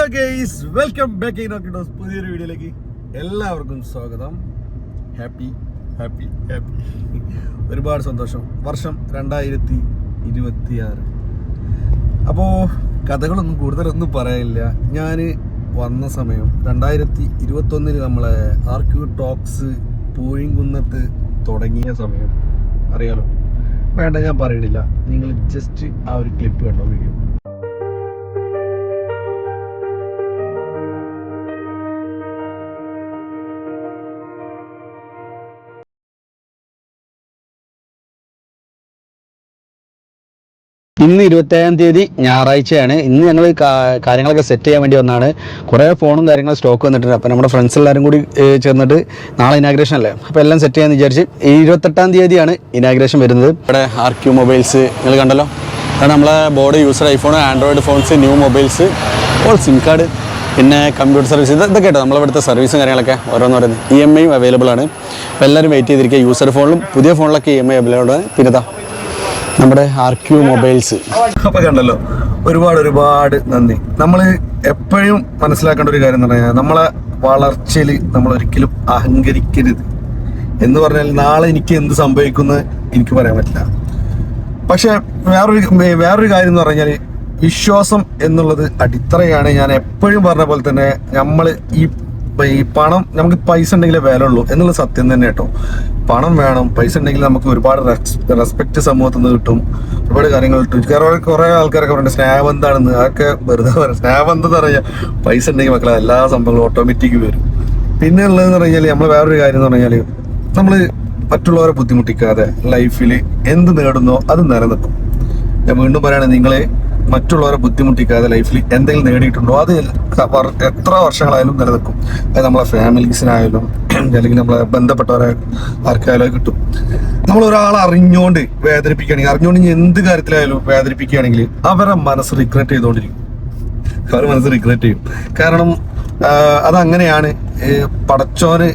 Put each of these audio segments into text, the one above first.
Hello guys, welcome back ഇനോക്കിഡോസ് പുതിയൊരു വീഡിയോയിലേക്ക് എല്ലാവർക്കും സ്വാഗതം. ഹാപ്പി ഹാപ്പി ഹാപ്പി ഒരുപാട് സന്തോഷം. വർഷം 2026. അപ്പോൾ കഥകളൊന്നും കൂടുതലൊന്നും പറയാനില്ല. ഞാൻ വന്ന സമയം 2021 നമ്മളെ ആർക്യൂ ടോക്സ് പൂഴിങ്കുന്നത്ത് തുടങ്ങിയ സമയം അറിയാലോ. വേണ്ട, ഞാൻ പറയണില്ല. നിങ്ങൾ ജസ്റ്റ് ആ ഒരു ക്ലിപ്പ് കണ്ടോ വീഡിയോ. ഇന്ന് 27-ാം തീയതി ഞായറാഴ്ചയാണ്. ഇന്ന് ഞങ്ങൾ കാര്യങ്ങളൊക്കെ സെറ്റ് ചെയ്യാൻ വേണ്ടി വന്നതാണ്. കുറേ ഫോണും കാര്യങ്ങളും സ്റ്റോക്ക് വന്നിട്ടുണ്ട്. അപ്പോൾ നമ്മുടെ ഫ്രണ്ട്സ് എല്ലാവരും കൂടി ചേർന്നിട്ട് നാളെ ഇനാഗ്രേഷൻ അല്ലേ, അപ്പോൾ എല്ലാം സെറ്റ് ചെയ്യാമെന്ന് വിചാരിച്ച് 28-ാം തീയതിയാണ് ഇനാഗ്രേഷൻ വരുന്നത്. ഇവിടെ ആർക്യൂ മൊബൈൽസ് നിങ്ങൾ കണ്ടല്ലോ, അതാണ് നമ്മളെ board. User iPhone, Android phones, new mobiles, all SIM card, പിന്നെ കമ്പ്യൂട്ടർ സർവീസ്, ഇതൊക്കെ കേട്ടോ നമ്മളിവിടുത്തെ സർവീസും കാര്യങ്ങളൊക്കെ ഓരോന്നോരോന്ന്. EMI അവൈലബിൾ ആണ്. അപ്പോൾ എല്ലാവരും വെയിറ്റ് ചെയ്തിരിക്കുക. യൂസർ ഫോണിലും പുതിയ ഫോണിലൊക്കെ EMI അവൈലബിൾ ആണ്. പിന്നെ നമ്മുടെ ആർക്യൂ മൊബൈൽസ്. അപ്പൊ കണ്ടല്ലോ, ഒരുപാട് നന്ദി. നമ്മൾ എപ്പോഴും മനസ്സിലാക്കേണ്ട ഒരു കാര്യം എന്ന് പറഞ്ഞാൽ, നമ്മളെ വളർച്ചയിൽ നമ്മൾ ഒരിക്കലും അഹങ്കരിക്കരുത്. എന്ന് പറഞ്ഞാൽ നാളെ എനിക്ക് എന്ത് സംഭവിക്കുമെന്ന് എനിക്ക് പറയാൻ പറ്റില്ല. പക്ഷെ വേറൊരു കാര്യം എന്ന് പറഞ്ഞാൽ, വിശ്വാസം എന്നുള്ളത് അടിത്തറയാണ്. ഞാൻ എപ്പോഴും പറഞ്ഞ പോലെ തന്നെ നമ്മൾ ഈ പണം, നമുക്ക് പൈസ ഉണ്ടെങ്കിലേ വില ഉള്ളൂ എന്നുള്ള സത്യം തന്നെ കേട്ടോ. പണം വേണം, പൈസ ഉണ്ടെങ്കിൽ നമുക്ക് ഒരുപാട് റെസ്പെക്ട് സമൂഹത്തിൽ നിന്ന് കിട്ടും, ഒരുപാട് കാര്യങ്ങൾ കിട്ടും. കുറെ ആൾക്കാരൊക്കെ പറയുന്നത് സ്നേഹബന്ധാണെന്ന്. അതൊക്കെ വെറുതെ പറയാം. സ്നേഹബന്ധം എന്ന് പറഞ്ഞാൽ പൈസ ഉണ്ടെങ്കിൽ മക്കളെ എല്ലാ സംഭവങ്ങളും ഓട്ടോമാറ്റിക് വരും. പിന്നെ ഉള്ളതെന്ന് പറഞ്ഞാൽ, നമ്മൾ വേറൊരു കാര്യം എന്ന് പറഞ്ഞാൽ, നമ്മൾ മറ്റുള്ളവരെ ബുദ്ധിമുട്ടിക്കാതെ ലൈഫിൽ എന്ത് നേടുന്നോ അത് നിലനിൽക്കും. ഞാൻ വീണ്ടും പറയാണ്, നിങ്ങൾ മറ്റുള്ളവരെ ബുദ്ധിമുട്ടിക്കാതെ ലൈഫിൽ എന്തെങ്കിലും നേടിയിട്ടുണ്ടോ അത് എത്ര വർഷങ്ങളായാലും നിലനിൽക്കും. അത് നമ്മളെ ഫാമിലീസിനായാലും അല്ലെങ്കിൽ നമ്മളെ ബന്ധപ്പെട്ടവരെ ആർക്കായാലും കിട്ടും. നമ്മൾ ഒരാളെ അറിഞ്ഞുകൊണ്ട് വേദനിപ്പിക്കുകയാണെങ്കിൽ, അറിഞ്ഞുകൊണ്ട് എന്ത് കാര്യത്തിലായാലും വേദനിപ്പിക്കുകയാണെങ്കിൽ അവരുടെ മനസ്സ് റിഗ്രറ്റ് ചെയ്തുകൊണ്ടിരിക്കും. അവരുടെ മനസ്സ് റിഗ്രറ്റ് ചെയ്യും. കാരണം അതങ്ങനെയാണ്. പടച്ചോന്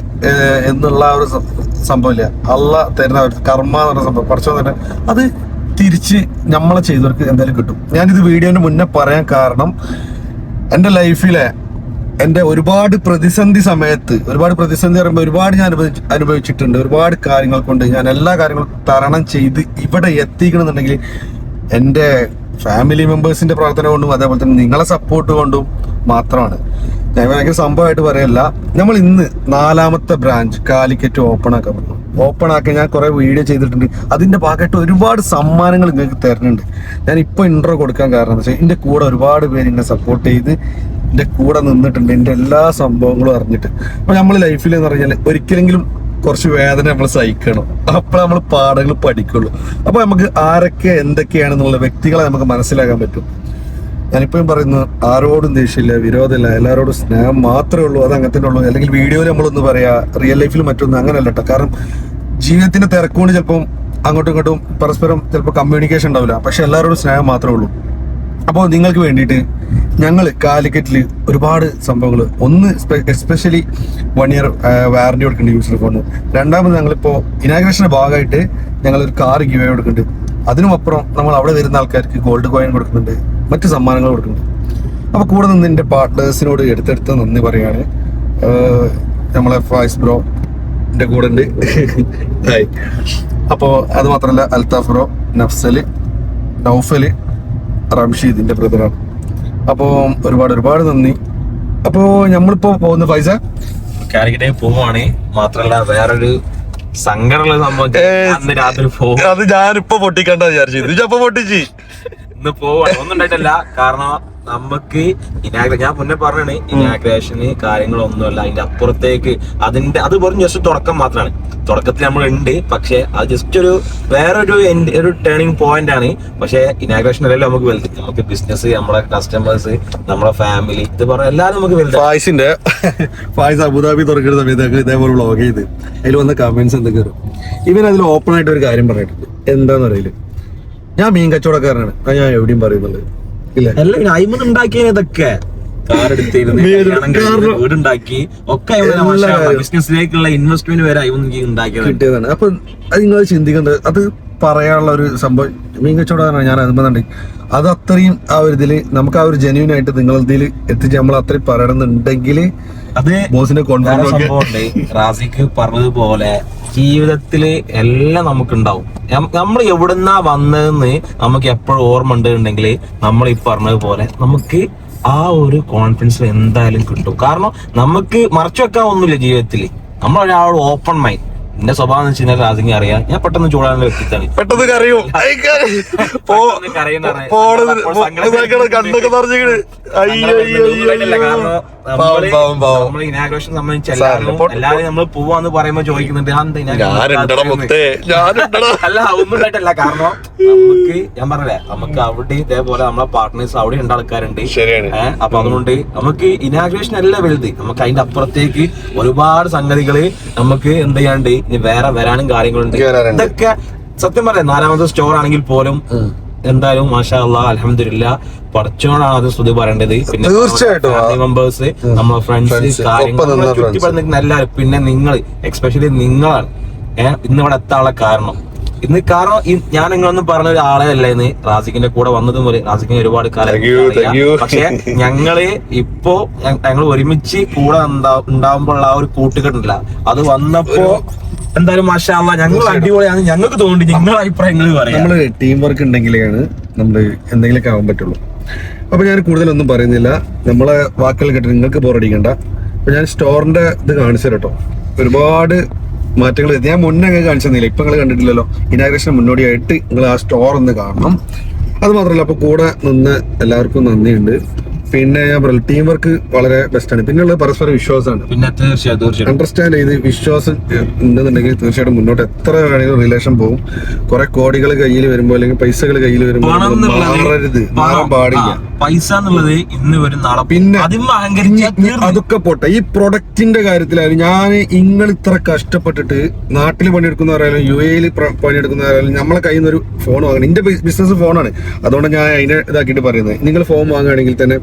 എന്നുള്ള ഒരു സംഭവമില്ല, അള്ളാ തരുന്ന ഒരു കർമ്മ എന്ന് പറഞ്ഞ സംഭവം. പടച്ചോൻ തന്നെ അത് തിരിച്ച് നമ്മളെ ചെയ്തവർക്ക് എന്തായാലും കിട്ടും. ഞാനിത് വീഡിയോന്റെ മുന്നേ പറയാൻ കാരണം, എൻ്റെ ലൈഫിലെ എൻ്റെ ഒരുപാട് പ്രതിസന്ധി സമയത്ത്, ഒരുപാട് പ്രതിസന്ധി പറയുമ്പോൾ ഒരുപാട് ഞാൻ അനുഭവിച്ചിട്ടുണ്ട്. ഒരുപാട് കാര്യങ്ങൾ കൊണ്ട് ഞാൻ എല്ലാ കാര്യങ്ങളും തരണം ചെയ്ത് ഇവിടെ എത്തിക്കണമെന്നുണ്ടെങ്കിൽ എൻ്റെ ഫാമിലി മെമ്പേഴ്സിന്റെ പ്രവർത്തന കൊണ്ടും അതേപോലെ തന്നെ നിങ്ങളെ സപ്പോർട്ട് കൊണ്ടും മാത്രമാണ്. ഞാൻ ഭയങ്കര സംഭവമായിട്ട് പറയല്ല. നമ്മൾ ഇന്ന് 4ാമത്തെ ബ്രാഞ്ച് കാലിക്കറ്റ് ഓപ്പൺ ആക്കാൻ ഞാൻ കുറെ വീഡിയോ ചെയ്തിട്ടുണ്ട്. അതിന്റെ ഭാഗമായിട്ട് ഒരുപാട് സമ്മാനങ്ങൾ നിങ്ങൾക്ക് തരുന്നുണ്ട്. ഞാൻ ഇപ്പൊ ഇൻട്രോ കൊടുക്കാൻ കാരണം എന്താ വെച്ചാൽ, എന്റെ കൂടെ ഒരുപാട് പേര് എന്നെ സപ്പോർട്ട് ചെയ്ത് എന്റെ കൂടെ നിന്നിട്ടുണ്ട്, എന്റെ എല്ലാ സംഭവങ്ങളും അറിഞ്ഞിട്ട്. അപ്പൊ നമ്മൾ ലൈഫിൽ എന്ന് പറഞ്ഞാൽ ഒരിക്കലെങ്കിലും കുറച്ച് വേദന നമ്മൾ സഹിക്കണം. അപ്പോൾ നമ്മൾ പാഠങ്ങൾ പഠിക്കുള്ളൂ. അപ്പൊ നമുക്ക് ആരൊക്കെ എന്തൊക്കെയാണെന്നുള്ള വ്യക്തികളെ നമുക്ക് മനസ്സിലാക്കാൻ പറ്റും. ഞാനിപ്പോഴും പറയുന്നു, ആരോടും ദേഷ്യമില്ല, വിരോധമില്ല, എല്ലാവരോടും സ്നേഹം മാത്രമേ ഉള്ളൂ. അത് അങ്ങനെ തന്നെ ഉള്ളൂ. അല്ലെങ്കിൽ വീഡിയോയിൽ നമ്മളൊന്ന് പറയാ, റിയൽ ലൈഫിൽ മറ്റൊന്നും അങ്ങനെയല്ല കേട്ടോ. കാരണം ജീവിതത്തിന്റെ തിരക്കുകൊണ്ട് ചിലപ്പം അങ്ങോട്ടും ഇങ്ങോട്ടും പരസ്പരം ചിലപ്പോൾ കമ്മ്യൂണിക്കേഷൻ ഉണ്ടാവില്ല. പക്ഷെ എല്ലാവരോടും സ്നേഹം മാത്രമേ ഉള്ളൂ. അപ്പോൾ നിങ്ങൾക്ക് വേണ്ടിയിട്ട് ഞങ്ങൾ കാലിക്കറ്റിൽ ഒരുപാട് സംഭവങ്ങൾ, ഒന്ന് എസ്പെഷ്യലി 1 year വാറന്റി കൊടുക്കുന്നുണ്ട് യൂസർ ഫോണിന്. രണ്ടാമത് ഞങ്ങളിപ്പോൾ ഇനാഗ്രേഷന്റെ ഭാഗമായിട്ട് ഞങ്ങളൊരു കാർ ഗിവ് അവേ കൊടുക്കുന്നുണ്ട്. അതിനുമപ്പുറം നമ്മൾ അവിടെ വരുന്ന ആൾക്കാർക്ക് ഗോൾഡ് കോയിൻ കൊടുക്കുന്നുണ്ട്, മറ്റ് സമ്മാനങ്ങൾ കൊടുക്കുന്നുണ്ട്. അപ്പോൾ കൂടെ നിന്ന് എൻ്റെ പാർട്ട്നേഴ്സിനോട് എടുത്തെടുത്ത് നന്ദി പറയാണ്. നമ്മളെ ഫായിസ് ബ്രോ എൻ്റെ കൂടെ ഉണ്ട്. ഹായ്. അപ്പോൾ അത് മാത്രമല്ല, അൽത്താഫ് ബ്രോ, നഫ്സല്, നൗഫല്, റംഷീദ് എൻ്റെ ബ്രദറാണ്. അപ്പോൾ ഒരുപാട് നന്ദി. അപ്പോൾ നമ്മളിപ്പോ പോകുന്ന പൈസ കാലിക്കറ്റ് പോവാണ്. മാത്രല്ല വേറൊരു സങ്കടമുള്ള സംഭവം, അന്ന് രാത്രി പോകും. അത് ഞാനിപ്പോ പൊട്ടിക്കണ്ട വിചാരിച്ചു, അപ്പൊ പൊട്ടിച്ച് ഇന്ന് പോവാണ്. ഒന്നും ഉണ്ടായിട്ടല്ല, കാരണം നമുക്ക് ഞാൻ മുന്നേ പറഞ്ഞാണ്, ഇനാഗ്രേഷന് കാര്യങ്ങളൊന്നുമല്ല. അതിന്റെ അപ്പുറത്തേക്ക് അത് വെറും ജസ്റ്റ് തുടക്കം മാത്രമാണ്. തുടക്കത്തിൽ നമ്മൾ ഉണ്ട്, പക്ഷെ അത് ജസ്റ്റ് ഒരു ടേണിംഗ് പോയിന്റ് ആണ്. പക്ഷെ ഇനാഗ്രേഷൻ അല്ലല്ലോ നമുക്ക് വലുത്. നമുക്ക് ബിസിനസ്, നമ്മളെ കസ്റ്റമേഴ്സ്, നമ്മളെ ഫാമിലി, ഇത് പറഞ്ഞ എല്ലാവരും നമുക്ക് വലുത്. ഫായിസ് അബുദാബി തുറക്കുന്ന സമയത്ത് ഇതേപോലെ വ്ളോഗ് ചെയ്ത് അതിൽ വന്ന കമന്റ്സ് എന്തൊക്കെ വരും. ഇവൻ അതിൽ ഓപ്പൺ ആയിട്ട് ഒരു കാര്യം പറഞ്ഞിട്ടുണ്ട്. എന്താന്ന് അറിയില്ല, ഞാൻ മീൻ കച്ചവടക്കാരനാണ്. ഞാൻ എവിടെയും പറയുന്നുണ്ട് ഇതൊക്കെ വീടുണ്ടാക്കി ഒക്കെ ബിസിനസ്സിലേക്കുള്ള ഇൻവെസ്റ്റ്മെന്റ് വരെ ഉണ്ടാക്കിയതാണ്. അപ്പൊ അത് നിങ്ങൾ ചിന്തിക്കേണ്ടത്, അത് പറയാനുള്ള ഒരു സംഭവം മീൻ കച്ചവടമാണ് ഞാൻ അതുമ്പോണ്ട് അത് അത്രയും ആ ഒരു ഇതില് നമുക്ക് ആ ഒരു ജെന്യൂൻ ആയിട്ട് നിങ്ങൾ ഇതിൽ എത്തിച്ച് നമ്മൾ അത്രയും പറയണമെന്നുണ്ടെങ്കിൽ അത് ബോസിനെ സംഭവമുണ്ട്. റാസിക്ക് പറഞ്ഞതുപോലെ ജീവിതത്തില് എല്ലാം നമുക്കുണ്ടാവും. നമ്മൾ എവിടുന്നാ വന്നതെന്ന് നമുക്ക് എപ്പോഴും ഓർമ്മ ഉണ്ടെന്നുണ്ടെങ്കിൽ നമ്മൾ ഈ പറഞ്ഞതുപോലെ നമുക്ക് ആ ഒരു കോൺഫിഡൻസ് എന്തായാലും കിട്ടും. കാരണം നമുക്ക് മറച്ചു വെക്കാൻ ഒന്നുമില്ല ജീവിതത്തിൽ. നമ്മളൊരാളോട് ഓപ്പൺ മൈൻഡ്. എന്റെ സ്വഭാവം എന്ന് വെച്ചാൽ റാസിക്ക് അറിയാം, ഞാൻ പെട്ടെന്ന് ചൂടാനുള്ള വ്യക്തിത്വമാണ്. പെട്ടെന്ന് കരയും നമ്മൾ ഇനാഗ്രേഷൻ സംബന്ധിച്ച് എല്ലാവരും നമ്മൾ പോവാന്ന് പറയുമ്പോ ചോദിക്കുന്നുണ്ട് അല്ല ഒന്നും ഉണ്ടായിട്ടല്ല. കാരണം നമുക്ക് ഞാൻ പറഞ്ഞേ നമുക്ക് അവിടെ ഇതേപോലെ നമ്മളെ പാർട്ട്നേഴ്സ് അവിടെ ഉണ്ട് ആൾക്കാരുണ്ട്. അപ്പൊ അതുകൊണ്ട് നമുക്ക് ഇനാഗ്രേഷൻ അല്ല വലുത്, നമുക്ക് അതിന്റെ അപ്പുറത്തേക്ക് ഒരുപാട് സംഗതികള് നമുക്ക് എന്ത് ചെയ്യാണ്ട് ഇനി വേറെ വരാനും കാര്യങ്ങളുണ്ട്. ഇതൊക്കെ സത്യം പറയാം 4ാമത്തെ സ്റ്റോർ ആണെങ്കിൽ പോലും എന്തായാലും മാഷാ അല്ലാഹ് അൽഹംദുലില്ലാ പഠിച്ചോണ്ടാണ് അത് സ്തുതി പറയേണ്ടത്. പിന്നെ ഫാമിലി മെമ്പേഴ്സ്, നമ്മളെ ഫ്രണ്ട്സ്, കാര്യങ്ങൾ ചുറ്റിപ്പടുന്ന എല്ലാവരും, പിന്നെ നിങ്ങൾ എക്സ്പെഷ്യലി നിങ്ങളാണ് ഇന്ന് ഇവിടെ എത്താനുള്ള കാരണം. ഇന്ന് കാരണം ഞാൻ നിങ്ങളൊന്നും പറഞ്ഞ ഒരാളെ അല്ല ഇന്ന് റാസിക്കിന്റെ കൂടെ വന്നതും പോലെ റാസിക്കിന് ഒരുപാട് കാലം. പക്ഷെ ഞങ്ങള് ഇപ്പോ ഞങ്ങൾ ഒരുമിച്ച് കൂടെ ഉണ്ടാവുമ്പോഴുള്ള ആ ഒരു കൂട്ടുകെട്ടില്ല, അത് വന്നപ്പോ എന്തായാലും മാഷാ അല്ലാഹ് ഞങ്ങൾ അടിപൊളിയാണ്. ഞങ്ങൾക്ക് തോന്നി നിങ്ങളുടെ അഭിപ്രായങ്ങൾ പറയാം. നമ്മള് ടീം വർക്ക് ഉണ്ടെങ്കിലാണ് നമ്മള് എന്തെങ്കിലുമൊക്കെ ആവാൻ പറ്റുള്ളൂ. അപ്പൊ ഞാൻ കൂടുതലൊന്നും പറയുന്നില്ല, നമ്മളെ വാക്കുകൾ കേട്ട് നിങ്ങൾക്ക് ബോറടിക്കണ്ട. അപ്പൊ ഞാൻ സ്റ്റോറിന്റെ ഇത് കാണിച്ചു കേട്ടോ, ഒരുപാട് മാറ്റങ്ങൾ ഞാൻ മുന്നേ അങ്ങ് കാണിച്ചു തന്നില്ല, ഇപ്പൊ നിങ്ങൾ കണ്ടിട്ടില്ലല്ലോ. ഇനാഗ്രേഷൻ മുന്നോടിയായിട്ട് നിങ്ങൾ ആ സ്റ്റോർ ഒന്ന് കാണണം. അത് മാത്രമല്ല അപ്പൊ കൂടെ നിന്ന് എല്ലാവർക്കും നന്ദിയുണ്ട്. പിന്നെ ഞാൻ പറയാം ടീം വർക്ക് വളരെ ബെസ്റ്റാണ്. പിന്നെയുള്ളത് പരസ്പര വിശ്വാസമാണ്. പിന്നെ തീർച്ചയായിട്ടും അണ്ടർസ്റ്റാൻഡ് ചെയ്ത് വിശ്വാസം ഉണ്ടെന്നുണ്ടെങ്കിൽ തീർച്ചയായിട്ടും മുന്നോട്ട് എത്ര വേണമെങ്കിലും റിലേഷൻ പോകും. കുറെ കോടികൾ കയ്യിൽ വരുമ്പോ അല്ലെങ്കിൽ പൈസകൾ കയ്യിൽ വരുമ്പോൾ മാറരുത്, മാറാൻ പാടില്ല. പൈസ എന്നുള്ളത് ഇന്ന് വരും നാളെ. പിന്നെ അതൊക്കെ പോട്ടെ, ഈ പ്രൊഡക്റ്റിന്റെ കാര്യത്തിലായാലും ഞാൻ നിങ്ങൾ ഇത്ര കഷ്ടപ്പെട്ടിട്ട് നാട്ടിൽ പണിയെടുക്കുന്നവരായാലും UAE പണിയെടുക്കുന്നവരായാലും നമ്മളെ കയ്യിൽ നിന്ന് ഒരു ഫോൺ വാങ്ങണം. എന്റെ ബിസിനസ് ഫോണാണ്, അതുകൊണ്ട് ഞാൻ അതിനെ ഇതാക്കിയിട്ട് പറയുന്നത്. നിങ്ങൾ ഫോൺ വാങ്ങുകയാണെങ്കിൽ തന്നെ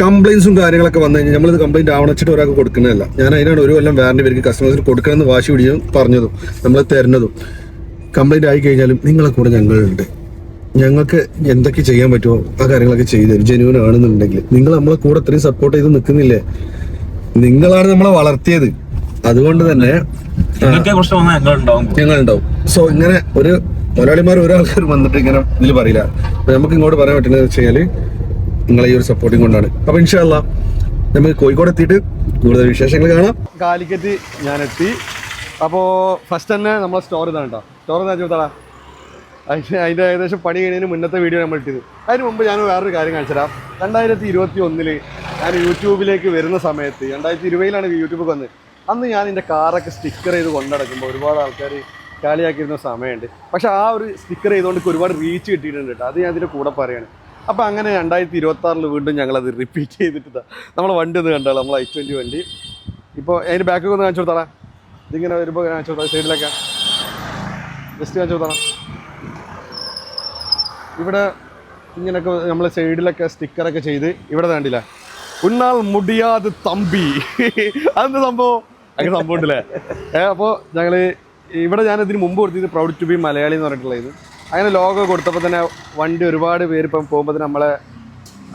കംപ്ലൈൻസും കാര്യങ്ങളൊക്കെ വന്നു കഴിഞ്ഞാൽ നമ്മളിത് കംപ്ലൈന്റ് ആവണിച്ചിട്ട് ഒരാൾക്ക് കൊടുക്കുന്നതല്ല. ഞാൻ അതിനാണ് 1 കൊല്ലം വാറന്റി പേർക്ക് കസ്റ്റമേഴ്സിന് കൊടുക്കണമെന്ന് വാശി പിടിച്ചും പറഞ്ഞതും നമ്മൾ തരുന്നതും. കംപ്ലൈന്റ് ആയി കഴിഞ്ഞാലും നിങ്ങളെ കൂടെ ഞങ്ങളുണ്ട്. ഞങ്ങൾക്ക് എന്തൊക്കെ ചെയ്യാൻ പറ്റുമോ ആ കാര്യങ്ങളൊക്കെ ചെയ്തു തരും. ജെന്യൂൻ ആണെന്നുണ്ടെങ്കിൽ നിങ്ങൾ നമ്മളെ കൂടെ അത്രയും സപ്പോർട്ട് ചെയ്ത് നിൽക്കുന്നില്ലേ, നിങ്ങളാണ് നമ്മളെ വളർത്തിയത്. അതുകൊണ്ട് തന്നെ ഞങ്ങളുണ്ടാവും. സോ ഇങ്ങനെ ഒരു മലയാളിമാർ ഒരാൾക്കാർ വന്നിട്ട് ഇങ്ങനെ ഇതിൽ പറയില്ല. നമുക്ക് ഇങ്ങോട്ട് പറയാൻ പറ്റുന്നത് വെച്ച് കഴിഞ്ഞാല് നിങ്ങളെ ഈ ഒരു സപ്പോർട്ടിങ് കൊണ്ടാണ്. അപ്പൊ ഇൻഷാ അല്ലാഹ് നമുക്ക് കോഴിക്കോട് എത്തിയിട്ട് കൂടുതൽ വിശേഷങ്ങൾ കാണാം. കാലിക്കറ്റ് ഞാൻ എത്തി. അപ്പോൾ ഫസ്റ്റ് തന്നെ നമ്മളെ സ്റ്റോർ ഇതാണ് കേട്ടോ. സ്റ്റോർ എന്താ ചോദിച്ചാ അതിൻ്റെ ഏകദേശം പണി കഴിഞ്ഞതിന് മുന്നത്തെ വീഡിയോ നമ്മൾ ഇട്ടത്. അതിന് മുമ്പ് ഞാൻ വേറൊരു കാര്യം കാണിച്ചുതരാം. 2021 ഞാൻ യൂട്യൂബിലേക്ക് വരുന്ന സമയത്ത് 2020 യൂട്യൂബിൽ വന്നത്. അന്ന് ഞാൻ എൻ്റെ കാറൊക്കെ സ്റ്റിക്കർ ചെയ്ത് കൊണ്ടടക്കുമ്പോൾ ഒരുപാട് ആൾക്കാർ കാലിയാക്കിയിരുന്ന സമയമുണ്ട്. പക്ഷെ ആ ഒരു സ്റ്റിക്കർ ചെയ്തുകൊണ്ട് ഒരുപാട് റീച്ച് കിട്ടിയിട്ടുണ്ട് കേട്ടോ. അത് ഞാൻ ഇതിൻ്റെ കൂടെ പറയുകയാണ്. അപ്പോൾ അങ്ങനെ 2026 വീണ്ടും ഞങ്ങളത് റിപ്പീറ്റ് ചെയ്തിട്ട് നമ്മളെ വണ്ടി ഒന്ന് കണ്ടാൽ നമ്മൾ i20 വണ്ടി. ഇപ്പോൾ അതിൻ്റെ ബാക്കൊക്കെ ഒന്ന് കാണിച്ചു കൊടുത്താളാ. ഇതിങ്ങനെ വരുമ്പോൾ കാണിച്ചു കൊടുത്താൽ സൈഡിലൊക്കെ ജസ്റ്റ് കാണിച്ചു കൊടുത്താളാ. ഇവിടെ ഇങ്ങനെയൊക്കെ നമ്മൾ സൈഡിലൊക്കെ സ്റ്റിക്കറൊക്കെ ചെയ്ത് ഇവിടെ വേണ്ടില്ല ഉണ്ണാൽ മുടിയാതെ തമ്പി അതെന്താ സംഭവം, അങ്ങനെ സംഭവം ഉണ്ടല്ലേ. അപ്പോൾ ഞങ്ങൾ ഇവിടെ ഞാനിതിന് മുമ്പ് കൊടുത്തത് പ്രൗഡ് ടു ബി മലയാളി എന്ന് പറഞ്ഞിട്ടുള്ളത്. അങ്ങനെ ലോഗോ കൊടുത്തപ്പോൾ തന്നെ വണ്ടി ഒരുപാട് പേര് ഇപ്പം പോകുമ്പോൾ തന്നെ നമ്മളെ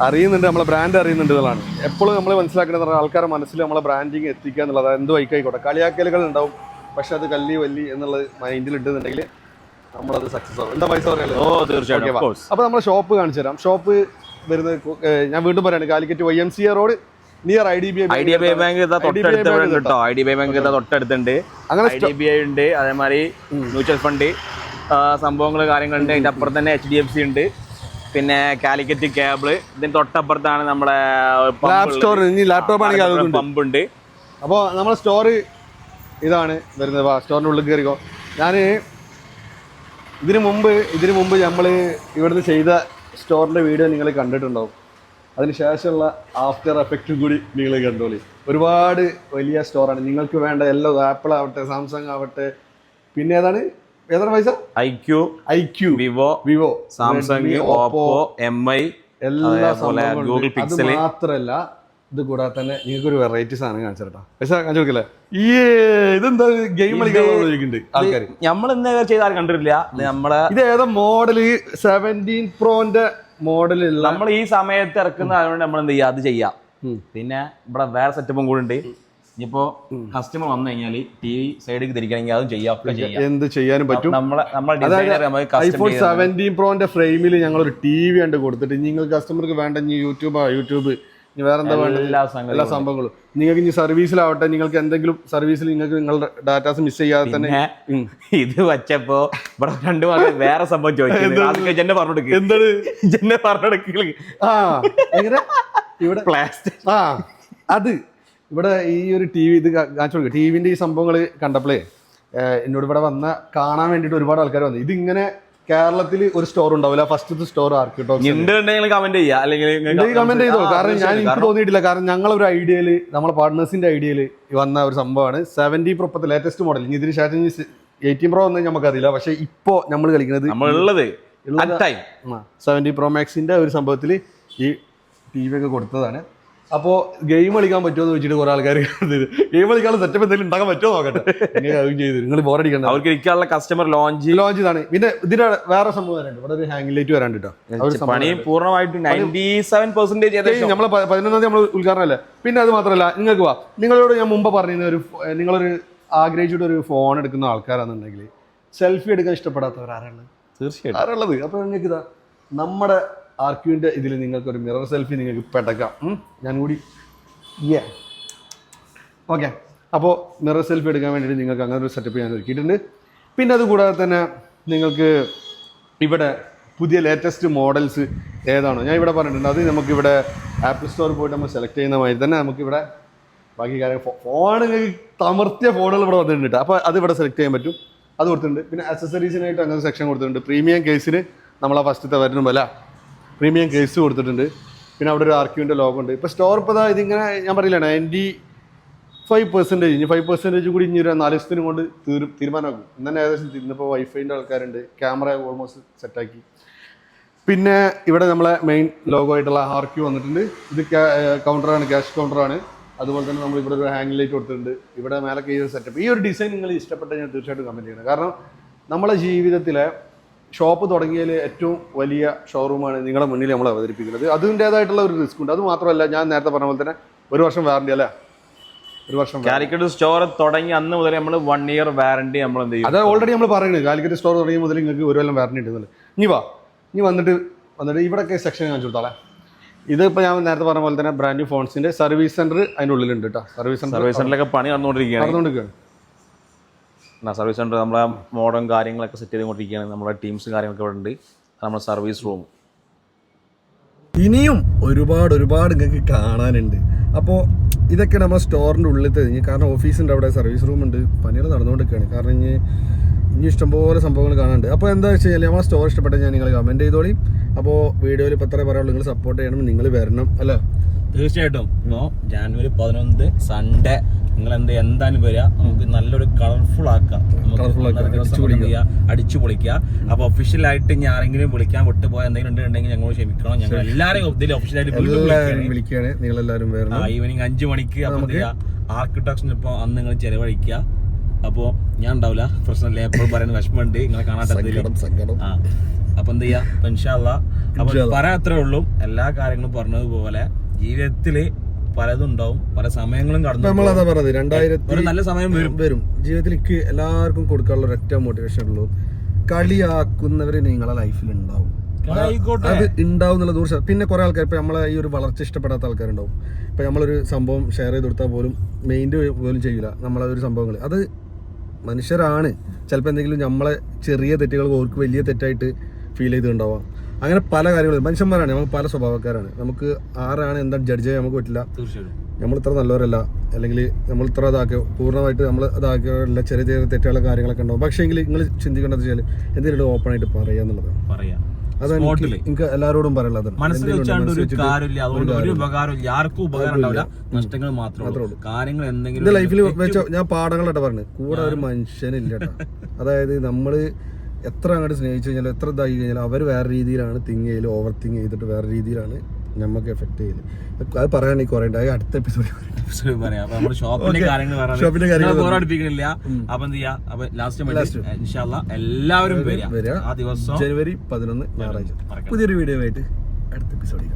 അറിയുന്നുണ്ട്, നമ്മളെ ബ്രാൻഡ് അറിയുന്നുണ്ട് എന്നുള്ളതാണ്. എപ്പോഴും നമ്മൾ മനസ്സിലാക്കേണ്ടത് ആൾക്കാരുടെ മനസ്സിൽ നമ്മളെ ബ്രാൻഡിങ് എത്തിക്കുക എന്നുള്ളത്. എന്ത് വൈക്കായിക്കോട്ടെ, കളിയാക്കലുകൾ ഉണ്ടാവും, പക്ഷെ അത് കല്ലി വല്ലി എന്നുള്ളത് മൈൻഡിൽ ഇട്ടുന്നുണ്ടെങ്കിൽ നമ്മളത് സക്സസ് ആവും. എന്താ പൈസ പറയാലോ? തീർച്ചയായിട്ടും. അപ്പോൾ നമ്മളെ ഷോപ്പ് കാണിച്ചു തരാം. ഷോപ്പ് വരുന്നത് ഞാൻ വീണ്ടും പറയാണ്, Calicut YMCA road near IDBI bank തൊട്ടടുത്തുണ്ട്. അങ്ങനെ IDBI ഉണ്ട്, അതേമാതിരി മ്യൂച്വൽ ഫണ്ട് സംഭവങ്ങൾ കാര്യങ്ങളുണ്ട്. അതിന്റെ അപ്പുറത്ത് തന്നെ HDFC ഉണ്ട്, പിന്നെ കാലിക്കറ്റ് കേബിള്. ഇതിന് തൊട്ടപ്പുറത്താണ് നമ്മുടെ പമ്പ് ഉണ്ട്. അപ്പോൾ നമ്മളെ സ്റ്റോറ് ഇതാണ് വരുന്നത്. സ്റ്റോറിന്റെ ഉള്ളിൽ കയറിക്കോ. ഞാൻ ഇതിനു മുമ്പ് നമ്മൾ ഇവിടുന്ന് ചെയ്ത സ്റ്റോറിന്റെ വീഡിയോ നിങ്ങൾ കണ്ടിട്ടുണ്ടാവും. അതിനുശേഷമുള്ള ആഫ്റ്റർ എഫക്റ്റും കൂടി നിങ്ങൾ കണ്ടോളി. ഒരുപാട് വലിയ സ്റ്റോറാണ്. നിങ്ങൾക്ക് വേണ്ട എല്ലാം, ആപ്പിൾ ആവട്ടെ, സാംസങ് ആവട്ടെ, പിന്നെ ഏതാണ് പൈസ iQOO, Vivo, Samsung, Oppo, MI, എല്ലാ സംഭവങ്ങളും. അത് മാത്രമല്ല ഇത് കൂടാതെ തന്നെ നിങ്ങൾക്ക് ഒരു വെറൈറ്റി സാധനം കാണിച്ചു കേട്ടോ. പൈസ കാണിച്ചു കൊടുക്കല്ലേ? ഈ ഇതെന്താ ഗെയിം കളിക്കുന്നുണ്ട് ആൾക്കാർ. നമ്മൾ ഇന്ന് ചെയ്താൽ കണ്ടിട്ടില്ല. നമ്മളെ ഇത് ഏതാ മോഡല്? 17 പ്രോന്റെ മോഡലുള്ള. നമ്മൾ ഈ സമയത്ത് ഇറക്കുന്ന അതുകൊണ്ട് നമ്മൾ എന്ത് ചെയ്യാ, അത് ചെയ്യാം. പിന്നെ ഇവിടെ വേറെ സെറ്റപ്പും കൂടെ ഉണ്ട്. ഇനിയിപ്പോ കസ്റ്റമർ വന്നു കഴിഞ്ഞാൽ ടി വി സൈഡിൽ തിരിക്കണമെങ്കിൽ അതും ചെയ്യാം, ഒക്കെ ചെയ്യാം, എന്ത് ചെയ്യാനും പറ്റും. നമ്മളെ ഐഫോൺ 17 പ്രോന്റെ ഫ്രെയിമിൽ ഞങ്ങൾ ഒരു TV കണ്ട് കൊടുത്തിട്ട് നിങ്ങൾക്ക് കസ്റ്റമർക്ക് വേണ്ട യൂട്യൂബ് ഇനി വേറെന്താ വേണ്ടത് എല്ലാ സംഭവങ്ങളും നിങ്ങൾക്ക് ഇനി സർവീസിലാവട്ടെ, നിങ്ങൾക്ക് എന്തെങ്കിലും സർവീസിൽ നിങ്ങൾക്ക് നിങ്ങളുടെ ഡാറ്റാസ് മിസ് ചെയ്യാതെ തന്നെ ഇത് വെച്ചപ്പോ ഇവിടെ 2 മാസം വേറെ സംഭവം ചോദിച്ചു. ജെന്നെ പറഞ്ഞെടുക്കുക എന്താണ് ജെന്നെ പറഞ്ഞെടുക്കുക. എങ്ങനെ ഇവിടെ പ്ലാസ്റ്റിക് അത് ഇവിടെ ഈ ഒരു TV ഇത് കാണിച്ചു കൊടുക്കുക. ടിവിന്റെ ഈ സംഭവങ്ങൾ കണ്ടപ്പോഴേ എന്നോട് ഇവിടെ വന്ന കാണാൻ വേണ്ടിയിട്ട് ഒരുപാട് ആൾക്കാർ വന്നു. ഇതിങ്ങനെ കേരളത്തിൽ ഒരു സ്റ്റോർ ഉണ്ടാവില്ല. ഫസ്റ്റത്തെ സ്റ്റോർ ആർക്കിടെക്ചർ കമന്റ് ചെയ്യാം, അല്ലെങ്കിൽ കമന്റ് ചെയ്തോ. കാരണം എനിക്ക് തോന്നിയിട്ടില്ല. കാരണം ഞങ്ങളൊരു ഐഡിയയില് നമ്മളെ പാർട്ട്നേഴ്സിന്റെ ഐഡിയയില് വന്ന ഒരു സംഭവമാണ് 70 Pro. ഇപ്പത്തെ ലേറ്റസ്റ്റ് മോഡൽ. ഇനി ഇതിന് ശേഷം 18 Pro ഒന്നും നമുക്കറിയില്ല. പക്ഷെ ഇപ്പോ നമ്മൾ കളിക്കുന്നത് 70 Pro Maxന്റെ ഒരു സംഭവത്തിൽ ഈ TV ഒക്കെ കൊടുത്തതാണ്. അപ്പോൾ ഗെയിം കളിക്കാൻ പറ്റുമോ എന്ന് വെച്ചിട്ട് കുറെ ആൾക്കാർ ഗെയിം കളിക്കാനുള്ള സെറ്റപ്പ് എന്തെങ്കിലും ഉണ്ടാക്കാൻ പറ്റുമോ നോക്കട്ടെ. ചെയ്തു നിങ്ങൾ ബോറടിക്കണ്ട. അവർക്ക് ഇരിക്കാനുള്ള കസ്റ്റമർ ലോഞ്ച് ഇതാണ്. പിന്നെ ഇതിന് വേറെ സംഭവം വരാണ്ട്. ഇവിടെ ഒരു ഹാങ് ലൈറ്റ് വരാണ്ട് കേട്ടോ. പണി പൂർണ്ണമായിട്ട് 97% നമ്മളെ 11-ാം തീയതി നമ്മൾ ഉദ്ഘാടനം അല്ലേ. പിന്നെ അത് മാത്രമല്ല, നിങ്ങൾക്ക് വാ, നിങ്ങളോട് ഞാൻ മുമ്പ് പറഞ്ഞ നിങ്ങളൊരു ആഗ്രഹിച്ചിട്ട് ഒരു ഫോൺ എടുക്കുന്ന ആൾക്കാരാണെന്നുണ്ടെങ്കിൽ സെൽഫി എടുക്കാൻ ഇഷ്ടപ്പെടാത്തവർ ആരാണ്? തീർച്ചയായിട്ടും ആരുള്ളത്? അപ്പോൾ നിങ്ങൾക്ക് ഇതാ നമ്മുടെ ആർക്യൂവിൻ്റെ ഇതിൽ നിങ്ങൾക്ക് ഒരു മിറർ സെൽഫി നിങ്ങൾക്ക് പെട്ടക്കാം. ഞാൻ കൂടി ഓക്കെ. അപ്പോൾ മിറർ സെൽഫി എടുക്കാൻ വേണ്ടിയിട്ട് നിങ്ങൾക്ക് അങ്ങനെ ഒരു സെറ്റപ്പ് ഞാൻ ഒരുക്കിയിട്ടുണ്ട്. പിന്നെ അതുകൂടാതെ തന്നെ നിങ്ങൾക്ക് ഇവിടെ പുതിയ ലേറ്റസ്റ്റ് മോഡൽസ് ഏതാണോ ഞാൻ ഇവിടെ പറഞ്ഞിട്ടുണ്ട്, അത് നമുക്കിവിടെ ആപ്പിൾ സ്റ്റോറിൽ പോയിട്ട് നമ്മൾ സെലക്ട് ചെയ്യുന്ന മാതിരി തന്നെ നമുക്കിവിടെ ബാക്കി കാര്യങ്ങൾ ഫോൺ തമർത്തിയ ഫോണുകൾ ഇവിടെ വന്നിട്ടുണ്ട്. അപ്പോൾ അത് ഇവിടെ സെലക്ട് ചെയ്യാൻ പറ്റും. അത് കൊടുത്തിട്ടുണ്ട്. പിന്നെ അക്സസറീസിനായിട്ട് അങ്ങനെ സെക്ഷൻ കൊടുത്തിട്ടുണ്ട്. പ്രീമിയം കേസിന് നമ്മളെ ഫസ്റ്റത്തെ വരുന്ന വില പ്രീമിയം കേസ് കൊടുത്തിട്ടുണ്ട്. പിന്നെ അവിടെ ഒരു ആർക്യൂവിൻ്റെ ലോഗോ ഉണ്ട്. ഇപ്പോൾ സ്റ്റോർ ഇപ്പോൾ ഇതിങ്ങനെ ഞാൻ പറയില്ല 95%. ഇനി 5% കൂടി ഇനി ഒരു 4 ദിവസത്തിന് കൊണ്ട് തീരുമാനമാക്കും. ഇന്നെ ഏകദേശം ഇന്നിപ്പോൾ വൈഫൈൻ്റെ ആൾക്കാരുണ്ട്. ക്യാമറ ഓൾമോസ്റ്റ് സെറ്റാക്കി. പിന്നെ ഇവിടെ നമ്മളെ മെയിൻ ലോഗോ ആയിട്ടുള്ള ആർക്യൂ വന്നിട്ടുണ്ട്. ഇത് കൗണ്ടറാണ്, ക്യാഷ് കൗണ്ടറാണ്. അതുപോലെ തന്നെ നമ്മൾ ഇവിടെ ഒരു ഹാങ് ലൈറ്റ് കൊടുത്തിട്ടുണ്ട്. ഇവിടെ മേലൊക്കെ ഈ ഒരു സെറ്റപ്പ്. ഈ ഒരു ഡിസൈൻ നിങ്ങൾ ഇഷ്ടപ്പെട്ട ഞാൻ തീർച്ചയായിട്ടും കമൻറ്റ് ചെയ്യണം. കാരണം നമ്മളെ ജീവിതത്തിലെ ഷോപ്പ് തുടങ്ങിയതിൽ ഏറ്റവും വലിയ ഷോറൂമാണ് നിങ്ങളുടെ മുന്നിൽ നമ്മൾ അവതരിപ്പിക്കുന്നത്. അതിൻ്റേതായിട്ടുള്ള ഒരു റിസ്ക് ഉണ്ട്. അത് മാത്രമല്ല, ഞാൻ നേരത്തെ പറഞ്ഞ പോലെ തന്നെ 1 വർഷം വാറണ്ടി അല്ലേ? 1 വർഷം കാലിക്കറ്റ് സ്റ്റോർ തുടങ്ങി അന്ന് മുതൽ നമ്മൾ 1 ഇയർ വാറണ്ടി നമ്മൾ എന്ത് ചെയ്യും? അത് ഓൾറെഡി നമ്മൾ പറയുന്നത് കാലിക്കറ്റ് സ്റ്റോർ തുടങ്ങിയ മുതൽ നിങ്ങൾക്ക് 1 കൊല്ലം വാറണ്ടി ഉണ്ടെന്നല്ലേ. ഇനി വന്നിട്ട് ഇവിടെയൊക്കെ സെക്ഷൻ കാണിച്ചു കൊടുത്താളെ. ഇതിപ്പോൾ ഞാൻ നേരത്തെ പറഞ്ഞ പോലെ തന്നെ ബ്രാൻഡ് ന്യൂ ഫോൺസിൻ്റെ സർവീസ് സെൻറ്റർ അതിൻ്റെ ഉള്ളിലുണ്ട് കേട്ടോ. സർവീസ് സെൻറ്ററിലൊക്കെ പണി നടന്നുകൊണ്ടിരിക്കുകയാണ്. സർവീസ് സെൻറ്റർ നമ്മളെ മോഡേൺ കാര്യങ്ങളൊക്കെ സെറ്റ് ചെയ്തുകൊണ്ടിരിക്കുകയാണ്. നമ്മുടെ ടീംസ് കാര്യങ്ങളൊക്കെ ഇവിടെ ഉണ്ട്. നമ്മുടെ സർവീസ് റൂം ഇനിയും ഒരുപാട് നിങ്ങൾക്ക് കാണാനുണ്ട്. അപ്പോൾ ഇതൊക്കെ നമ്മുടെ സ്റ്റോറിൻ്റെ ഉള്ളിൽ കഴിഞ്ഞ്, കാരണം ഓഫീസിൻ്റെ അവിടെ സർവീസ് റൂം ഉണ്ട്, പണികൾ നടന്നുകൊണ്ടിരിക്കുകയാണ്. കാരണം ഇനി ഇഷ്ടംപോലെ സംഭവങ്ങൾ കാണാനുണ്ട്. അപ്പോൾ എന്താ വെച്ച് കഴിഞ്ഞാൽ നമ്മുടെ സ്റ്റോർ ഇഷ്ടപ്പെട്ടാൽ ഞാൻ നിങ്ങൾ കമൻറ്റ് ചെയ്തോളി. അപ്പോൾ വീഡിയോയിൽ ഇപ്പോൾ എത്ര പറയാനുള്ളൂ, നിങ്ങൾ സപ്പോർട്ട് ചെയ്യണം, നിങ്ങൾ വരണം അല്ലേ? തീർച്ചയായിട്ടും. ഇപ്പോൾ January 11 സൺഡേ നിങ്ങൾ എന്തായാലും വരിക. നമുക്ക് നല്ലൊരു കളർഫുൾ ആക്കാം, അടിച്ചു പൊളിക്കുക. അപ്പൊ ഒഫീഷ്യലായിട്ട് ഞാൻ ആരെങ്കിലും വിളിക്കാൻ വിട്ടുപോയ എന്തെങ്കിലും ഉണ്ടെങ്കിൽ ഞങ്ങൾ ക്ഷമിക്കണം. ഞങ്ങൾ എല്ലാവരെയും ഒഫീഷ്യലായിട്ട് വിളിക്കുകയാണ്. നിങ്ങൾ എല്ലാവരും ഈവനിങ് 5 മണിക്ക് ആർക്കിടെക്ചർ ഇപ്പോൾ അന്ന് നിങ്ങൾ ചെലവഴിക്കുക. അപ്പോൾ ഞാൻ ഉണ്ടാവില്ല, പ്രശ്നമില്ല. എപ്പോഴും പറയുന്ന വിഷമമുണ്ട് നിങ്ങളെ കാണാത്തതിൽ. അപ്പൊ എന്ത് ചെയ്യാ, ഇൻഷാ അല്ലാഹ്. അപ്പൊ പറയാൻ അത്രേ ഉള്ളൂ. എല്ലാ കാര്യങ്ങളും പറഞ്ഞതുപോലെ ജീവിതത്തില് പലതും ഉണ്ടാവും, പല സമയങ്ങളും കടന്നു. നമ്മളതാ പറഞ്ഞത് 2000 നല്ല സമയം വരും. ജീവിതത്തിലേക്ക് എല്ലാവർക്കും കൊടുക്കാനുള്ള ഒരൊറ്റ മോട്ടിവേഷൻ ഉള്ളൂ, കളിയാക്കുന്നവര് നിങ്ങളെ ലൈഫിൽ ഉണ്ടാവും. അത് ഉണ്ടാവും എന്നുള്ള 100%. പിന്നെ കുറെ ആൾക്കാർ ഇപ്പൊ നമ്മളെ ഈ ഒരു വളർച്ച ഇഷ്ടപ്പെടാത്ത ആൾക്കാരുണ്ടാവും. ഇപ്പൊ നമ്മളൊരു സംഭവം ഷെയർ ചെയ്ത് കൊടുത്താൽ പോലും മെയിൻ്റെ പോലും ചെയ്യില്ല നമ്മളൊരു സംഭവങ്ങൾ. അത് മനുഷ്യരാണ്. ചിലപ്പോൾ എന്തെങ്കിലും നമ്മളെ ചെറിയ തെറ്റുകൾ ഓർക്ക് വലിയ തെറ്റായിട്ട് ഫീൽ ചെയ്തിട്ടുണ്ടാവാം. അങ്ങനെ പല കാര്യങ്ങളും മനുഷ്യന്മാരാണ്. നമുക്ക് പല സ്വഭാവക്കാരാണ്. നമുക്ക് ആരാണ് എന്താണ് ജഡ്ജ് ചെയ്യാൻ നമുക്ക് പറ്റില്ല. തീർച്ചയായിട്ടും നമ്മൾ ഇത്ര നല്ലവരല്ല, അല്ലെങ്കിൽ നമ്മൾ ഇത്ര പൂർണ്ണമായിട്ട് നമ്മൾ അതാക്കിയല്ല. ചെറിയ ചെറിയ തെറ്റുള്ള കാര്യങ്ങളൊക്കെ ഉണ്ടാവും. പക്ഷേ എങ്കിൽ നിങ്ങൾ ചിന്തിക്കേണ്ടത് വെച്ചാൽ എന്തെങ്കിലും ഓപ്പൺ ആയിട്ട് പറയുക എന്നുള്ളതാണ്. അതാണ് എനിക്ക് എല്ലാവരോടും പറയുള്ളത്. മനസ്സിൽ വെച്ചാണ്ട് ഒരു കാര്യമില്ല, അതുകൊണ്ട് ഒരു ഉപകാരമില്ല, ആർക്കും ഉപകാരം ഉണ്ടാവില്ല, നഷ്ടങ്ങൾ മാത്രമേ ഉള്ളൂ. കാര്യങ്ങൾ എന്തെങ്കിലും ലൈഫിൽ വെച്ച ഞാൻ പാഠങ്ങളായിട്ട് പറഞ്ഞു. കൂടെ ഒരു മനുഷ്യനില്ല കേട്ടോ. അതായത് നമ്മൾ എത്ര അങ്ങോട്ട് സ്നേഹിച്ചു കഴിഞ്ഞാൽ, എത്ര ഇതായി കഴിഞ്ഞാൽ അവർ വേറെ രീതിയിലാണ് തിങ്ക് ചെയ്യൽ, ഓവർ തിങ്ക് ചെയ്തിട്ട് വേറെ രീതിയിലാണ് നമുക്ക് എഫക്ട് ചെയ്യില്ല. അത് പറയുകയാണെങ്കിൽ കുറേ ഉണ്ടായി അടുത്ത എപ്പിസോഡിൽ പറയാം. അപ്പൊ നമ്മുടെ ഷോപ്പിന്റെ കാര്യങ്ങൾ ഷോപ്പിന്റെ കാര്യങ്ങൾ ബോറടിപ്പിക്കുന്നില്ല. അപ്പൊ എന്ത് ചെയ്യാ, അപ്പൊ ലാസ്റ്റ് ഇൻഷാല്ലാ എല്ലാവരും വരിക ആ ദിവസം ജനുവരി 11 ഞായറാഴ്ച പുതിയൊരു വീഡിയോ ആയിട്ട് അടുത്ത എപ്പിസോഡിൽ